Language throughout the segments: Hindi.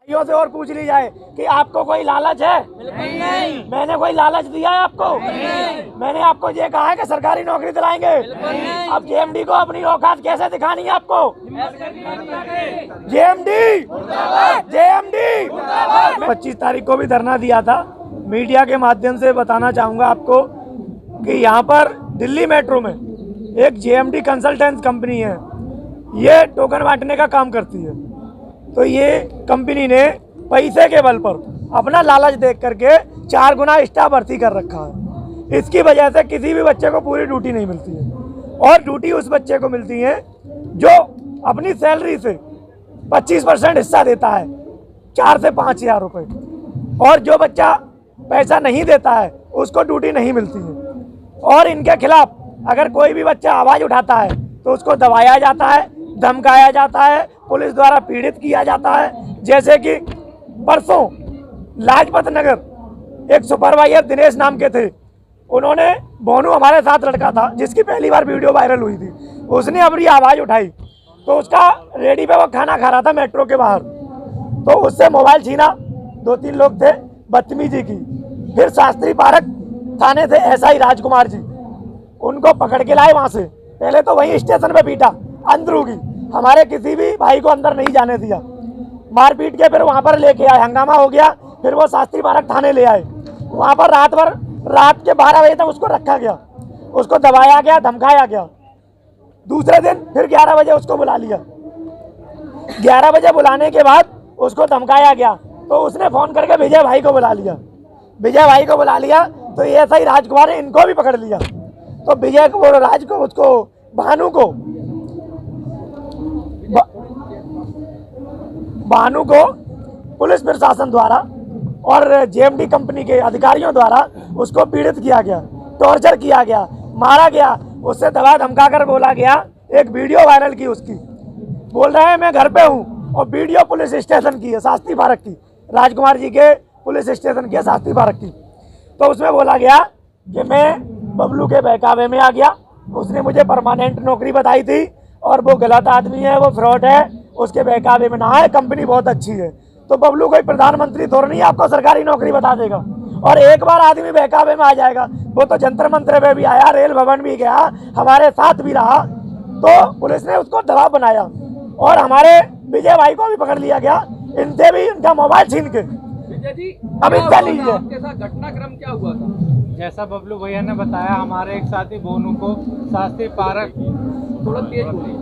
भाइयों से और पूछ ली जाए कि आपको कोई लालच है? नहीं। मैंने कोई लालच दिया है आपको? नहीं। मैंने आपको ये कहा है कि सरकारी नौकरी दिलाएंगे। अब जेएमडी को अपनी औकात कैसे दिखानी है आपको? जेएमडी 25 तारीख को भी धरना दिया था। मीडिया के माध्यम से बताना चाहूँगा आपको कि यहाँ पर दिल्ली मेट्रो में एक जेएमडी कंसल्टेंस कंपनी है, ये टोकन बांटने का काम करती है। तो ये कंपनी ने पैसे के बल पर अपना लालच देख करके 4 गुना स्टाफ भर्ती कर रखा है। इसकी वजह से किसी भी बच्चे को पूरी ड्यूटी नहीं मिलती है, और ड्यूटी उस बच्चे को मिलती है जो अपनी सैलरी से 25% हिस्सा देता है, 4 से 5 हज़ार रुपये, और जो बच्चा पैसा नहीं देता है उसको ड्यूटी नहीं मिलती है। और इनके खिलाफ अगर कोई भी बच्चा आवाज़ उठाता है तो उसको दबाया जाता है, धमकाया जाता है, पुलिस द्वारा पीड़ित किया जाता है। जैसे कि परसों लाजपत नगर एक सुपरवाइजर दिनेश नाम के थे, उन्होंने बोनू हमारे साथ लड़का था जिसकी पहली बार वीडियो वायरल हुई थी, उसने अपनी आवाज़ उठाई तो उसका रेडी पे वो खाना खा रहा था मेट्रो के बाहर, तो उससे मोबाइल छीना, 2-3 लोग थे, बदतमीजी की। फिर शास्त्री पार्क थाने से एसआई राजकुमार जी उनको पकड़ के लाए वहाँ से, पहले तो वहीं स्टेशन पे पीटा अंदरूगी, हमारे किसी भी भाई को अंदर नहीं जाने दिया, मार पीट के फिर वहाँ पर लेके आए, हंगामा हो गया। फिर वो शास्त्री पार्क थाने ले आए, वहाँ पर रात के 12 बजे तक उसको रखा गया, उसको दबाया गया, धमकाया गया। दूसरे दिन फिर 11 बजे उसको बुला लिया, 11 बजे बुलाने के बाद उसको धमकाया गया, तो उसने फ़ोन करके विजय भाई को बुला लिया। विजय भाई को बुला लिया तो ये सही राजकुमार ने इनको भी पकड़ लिया। तो विजय को, राज को, उसको भानु को पुलिस प्रशासन द्वारा और जेएमडी कंपनी के अधिकारियों द्वारा उसको पीड़ित किया गया, टॉर्चर किया गया, मारा गया, उससे दबा धमका कर बोला गया। एक वीडियो वायरल की उसकी, बोल रहे हैं मैं घर पे हूँ, और वीडियो पुलिस स्टेशन की है, शास्त्री पार्क की, राजकुमार जी के पुलिस स्टेशन की है, शास्त्री पार्क की। तो उसमें बोला गया कि मैं बबलू के बहकावे में आ गया, उसने मुझे परमानेंट नौकरी बताई थी और वो गलत आदमी है, वो फ्रॉड है, उसके बहकावे में ना है, कंपनी बहुत अच्छी है। तो बबलू कोई प्रधानमंत्री थोड़ा नहीं आपको सरकारी नौकरी बता देगा। और एक बार आदमी बहकावे में आ जाएगा, वो तो जंतर मंत्र पे भी आया, रेल भवन भी गया, हमारे साथ भी रहा, तो पुलिस ने उसको दबाव बनाया और हमारे विजय भाई को भी पकड़ लिया गया, इनसे भी इनका मोबाइल छीन के। अब इनका लीजिए आपके साथ घटनाक्रम क्या हुआ था? जैसा बबलू भैया ने बताया, हमारे एक साथी बोनू को शास्त्री पार्क, थोड़ा तेज बोलिए।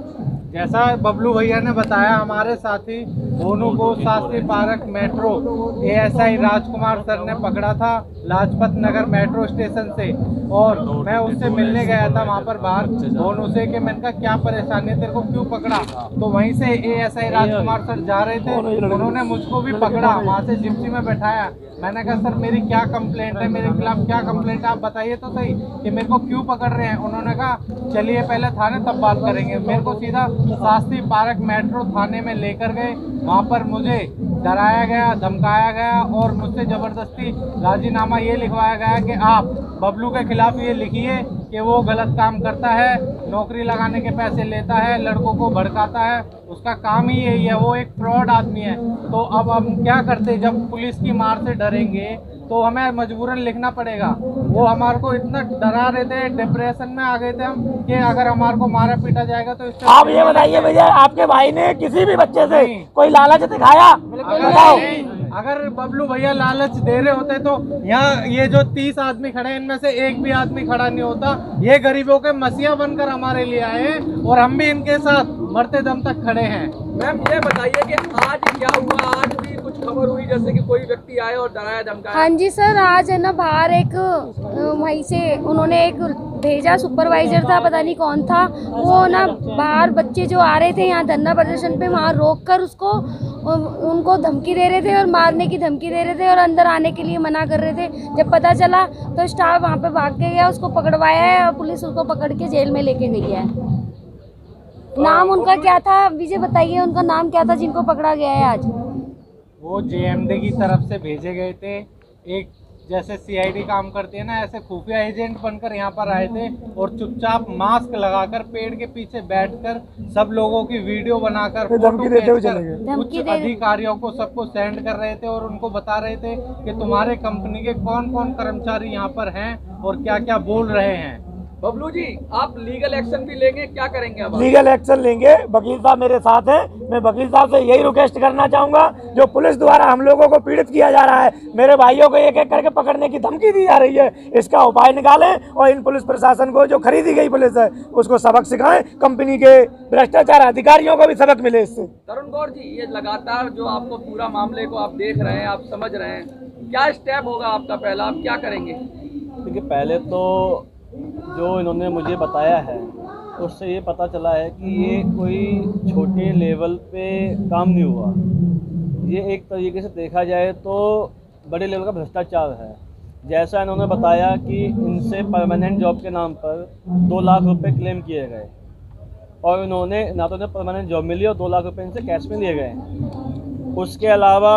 जैसा बबलू भैया ने बताया, हमारे साथी बोनू को शास्त्री पार्क मेट्रो एएसआई राजकुमार सर ने पकड़ा था लाजपत नगर मेट्रो स्टेशन से, और मैं उससे मिलने गया था वहाँ पर बाहर बोनू से कि मैंने कहा क्या परेशानी है, तेरे को क्यों पकड़ा? तो वहीं से एएसआई राजकुमार सर जा रहे थे, उन्होंने मुझको भी पकड़ा, वहाँ से जिप्सी में बैठाया। मैंने कहा सर मेरी क्या कंप्लेंट है, मेरे खिलाफ क्या कंप्लेंट है, आप बताइए तो सही कि मेरे को क्यों पकड़ रहे हैं। उन्होंने कहा चलिए पहले थाने तब बात करेंगे। मेरे को सीधा शास्त्री पार्क मेट्रो थाने में लेकर गए, वहाँ पर मुझे डराया गया, धमकाया गया और मुझसे ज़बरदस्ती राजीनामा ये लिखवाया गया कि आप बबलू के खिलाफ ये लिखिए कि वो गलत काम करता है, नौकरी लगाने के पैसे लेता है, लड़कों को भड़काता है, उसका काम ही यही है, वो एक फ्रॉड आदमी है। तो अब हम क्या करते, जब पुलिस की मार से डरेंगे तो हमें मजबूरन लिखना पड़ेगा। वो हमारे को इतना डरा रहे थे, डिप्रेशन में आ गए थे हम कि अगर हमारे को मारा पीटा जाएगा तो इससे। आप ये बताइए भैया, आपके भाई ने किसी भी बच्चे से कोई लालच दिखाया? बताओ। अगर बबलू भैया लालच दे रहे होते तो यहाँ ये जो 30 आदमी खड़े हैं इनमें से एक भी आदमी खड़ा नहीं होता। ये गरीबों के मसीहा बनकर हमारे लिए आए हैं और हम भी इनके साथ मरते दम तक खड़े हैं। मैम ये बताइए कि आज क्या हुआ? आज भी कुछ खबर हुई जैसे कि कोई व्यक्ति आए और डराया धमकाया? हाँ जी सर, आज है ना बाहर एक वहीं से उन्होंने एक भेजा, सुपरवाइजर था, पता नहीं कौन था, वो ना बाहर बच्चे जो आ रहे थे यहाँ धरना प्रदर्शन पे, वहाँ रोक कर उसको उनको धमकी दे रहे थे और मारने की धमकी दे रहे थे और अंदर आने के लिए मना कर रहे थे। जब पता चला तो स्टाफ वहाँ पे भाग के गया, उसको पकड़वाया है और पुलिस उसको पकड़ के जेल में लेके गई है। नाम उनका क्या था विजय बताइए, उनका नाम क्या था जिनको पकड़ा गया है आज? वो जेएमडी की तरफ से भेजे गए थे, एक जैसे सीआईडी काम करती है ना, ऐसे खुफिया एजेंट बनकर यहाँ पर आए थे और चुपचाप मास्क लगाकर पेड़ के पीछे बैठकर सब लोगों की वीडियो बनाकर फोटो धमकी देते हुए खींचकर चले गए। कुछ अधिकारियों को सबको सेंड कर रहे थे और उनको बता रहे थे कि तुम्हारे कंपनी के कौन कौन कर्मचारी यहाँ पर हैं और क्या क्या बोल रहे हैं। बबलू जी, आप लीगल एक्शन भी लेंगे, क्या करेंगे अब आप? लीगल एक्शन लेंगे। वकील साहब मेरे साथ हैं। मैं वकील साहब से यही रिक्वेस्ट करना चाहूंगा, जो पुलिस द्वारा हम लोगों को पीड़ित किया जा रहा है, मेरे भाइयों को एक एक करके पकड़ने की धमकी दी जा रही है, इसका उपाय निकालें और इन पुलिस प्रशासन को, जो खरीदी गई पुलिस है, उसको सबक सिखाएं। कंपनी के भ्रष्टाचार अधिकारियों को भी सबक मिले इससे। तरुण गौर जी, ये लगातार जो आपको पूरा मामले को आप देख रहे हैं, आप समझ रहे हैं, क्या स्टेप होगा आपका पहला, आप क्या करेंगे? देखिए, पहले तो जो इन्होंने मुझे बताया है उससे ये पता चला है कि ये कोई छोटे लेवल पे काम नहीं हुआ। ये एक तरीके से देखा जाए तो बड़े लेवल का भ्रष्टाचार है। जैसा इन्होंने बताया कि इनसे परमानेंट जॉब के नाम पर 2 लाख रुपए क्लेम किए गए और इन्होंने ना तो इन्हें परमानेंट जॉब मिली और 2 लाख रुपए इनसे कैश में लिए गए। उसके अलावा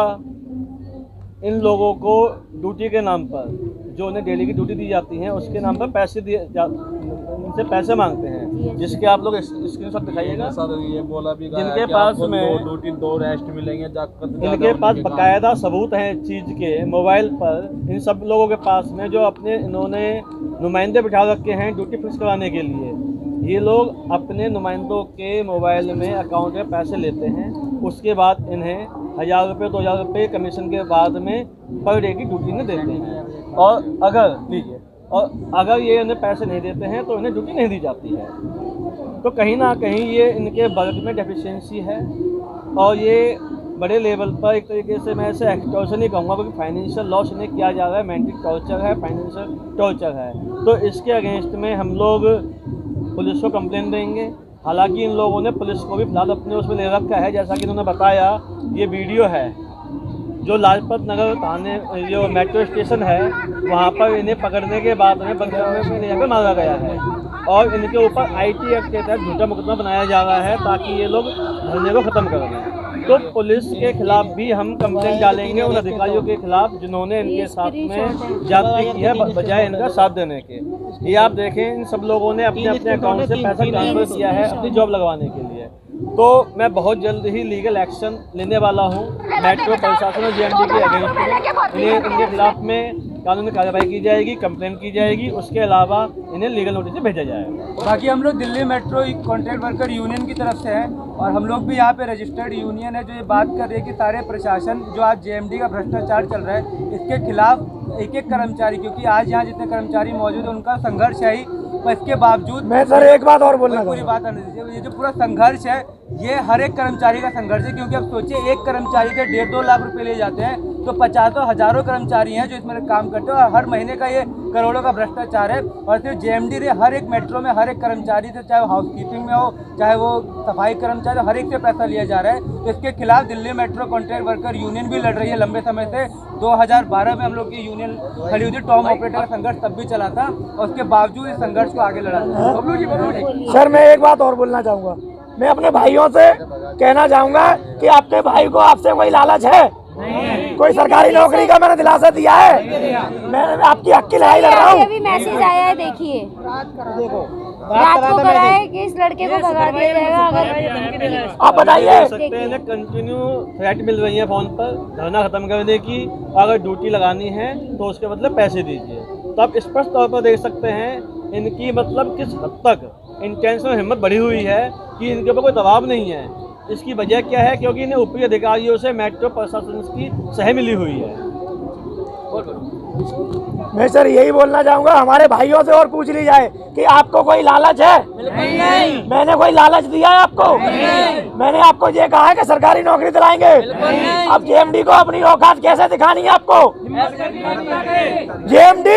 इन लोगों को ड्यूटी के नाम पर, जो उन्हें डेली की ड्यूटी दी जाती है, उसके नाम पर पैसे इनसे पैसे मांगते हैं, जिसके आप लोग स्क्रीनशॉट दिखाइएगा। ये बोला भी गया जिनके कि पास आपको में 2 रेस्ट मिलेंगे, इनके पास बकायदा सबूत हैं इस चीज़ के मोबाइल पर। इन सब लोगों के पास में जो अपने इन्होंने नुमाइंदे बिठा रखे हैं ड्यूटी फिक्स कराने के लिए, ये लोग अपने नुमाइंदों के मोबाइल में अकाउंट में पैसे लेते हैं। उसके बाद इन्हें 1000 रुपये 2000 रुपये कमीशन के बाद में पर डे की ड्यूटी में देते हैं। और अगर ये इन्हें पैसे नहीं देते हैं तो इन्हें ड्यूटी नहीं दी जाती है। तो कहीं ना कहीं ये इनके वर्क में डेफिशिएंसी है और ये बड़े लेवल पर एक तरीके से मैं इसे एक्सटॉर्शन नहीं कहूँगा, क्योंकि फाइनेंशियल लॉस इन्हें किया जा रहा है, मेंटल टॉर्चर है, फाइनेंशियल टॉर्चर है। तो इसके अगेंस्ट में हम लोग पुलिस को कंप्लेन देंगे। हालांकि इन लोगों ने पुलिस को भी फिलहाल अपने उसमें ले रखा है। जैसा कि इन्होंने बताया, ये वीडियो है जो लाजपत नगर थाने जो मेट्रो स्टेशन है वहाँ पर इन्हें पकड़ने के बाद में बंदूक में ले जाकर मारा गया है और इनके ऊपर IT एक्ट के तहत झूठा मुकदमा बनाया जा रहा है ताकि ये लोग धरने को ख़त्म कर दें। तो पुलिस के खिलाफ भी हम कंप्लेंट डालेंगे उन अधिकारियों के खिलाफ जिन्होंने इनके साथ में ज्यादती की है बजाय इनका साथ देने के। ये आप देखें, इन सब लोगों ने अपने अपने अकाउंट से पैसा ट्रांसफर किया है अपनी जॉब लगवाने के लिए। तो मैं बहुत जल्द ही लीगल एक्शन लेने वाला हूँ मेट्रो प्रशासन और GMD के अगेंस्ट में। इनके खिलाफ में कानूनी कार्रवाई की जाएगी, कंप्लेंट की जाएगी, उसके अलावा इन्हें लीगल नोटिस भेजा जाएगा। बाकी हम लोग Delhi metro contract worker union की तरफ से हैं और हम लोग भी यहाँ पे रजिस्टर्ड यूनियन है जो ये बात कर रही है कि सारे प्रशासन जो आज JMD का भ्रष्टाचार चल रहा है इसके खिलाफ एक एक कर्मचारी, क्योंकि आज यहाँ जितने कर्मचारी मौजूद है उनका संघर्ष है ही, पर इसके बावजूद मैं सर एक बात और बोलना पूरी बात आने दीजिए। ये जो पूरा संघर्ष है ये हर एक कर्मचारी का संघर्ष है, क्योंकि अब सोचिए एक कर्मचारी से 1.5-2 लाख रुपए ले जाते हैं तो 50 हजारों कर्मचारी हैं जो इसमें काम करते हैं और हर महीने का ये करोड़ों का भ्रष्टाचार है। और सिर्फ JMD ने हर एक मेट्रो में हर एक कर्मचारी से, चाहे वो हाउसकीपिंग में हो चाहे वो सफाई कर्मचारी, हर एक से पैसा लिया जा रहा है। तो इसके खिलाफ Delhi metro contract worker union भी लड़ रही है लंबे समय से। 2012 में हम लोग की यूनियन खड़ी हुई थी, टॉम ऑपरेटर का संघर्ष तब भी चला था और उसके बावजूद इस संघर्ष को आगे लड़ा था। बबलू जी सर मैं एक बात और बोलना चाहूँगा, मैं अपने भाइयों से कहना चाहूँगा कि आपके भाई को आपसे कोई लालच है? कोई सरकारी नौकरी का मैंने दिलासा दिया है? मैं आपकी हक की लड़ाई लड़ रहा हूँ। अभी मैसेज आया है, देखिए रात को करा है कि इस लड़के को भगा दिया जाएगा अगर आप बताइए। सकते हैं कंटिन्यू थ्रेट मिल रही है फोन पर धरना खत्म करने की, अगर ड्यूटी लगानी है तो उसके मतलब पैसे दीजिए। तो आप स्पष्ट तौर पर देख सकते हैं इनकी मतलब किस हद तक इंटेंशन और हिम्मत बढ़ी हुई है कि इनके ऊपर कोई दबाव नहीं है। इसकी वजह क्या है? क्योंकि इन्हें ऊपरी अधिकारियों से मेट्रो प्रशासन की सह मिली हुई है। मैं सर यही बोलना चाहूँगा, हमारे भाइयों से और पूछ ली जाए कि आपको कोई लालच है? नहीं। मैंने कोई लालच दिया है आपको? नहीं। मैंने आपको ये कहा है कि सरकारी नौकरी दिलाएंगे। अब JMD को अपनी औकात कैसे दिखानी है आपको? JMD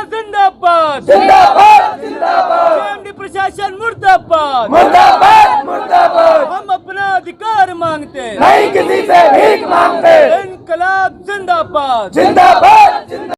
जिंदाबाद जिंदाबाद JMD प्रशासन मुर्दाबाद मुर्दाबाद मुर्दाबाद। हम अपना अधिकार मांगते हैं, नहीं किसी से भीख मांगते। इनकलाब जिंदाबाद जिंदाबाद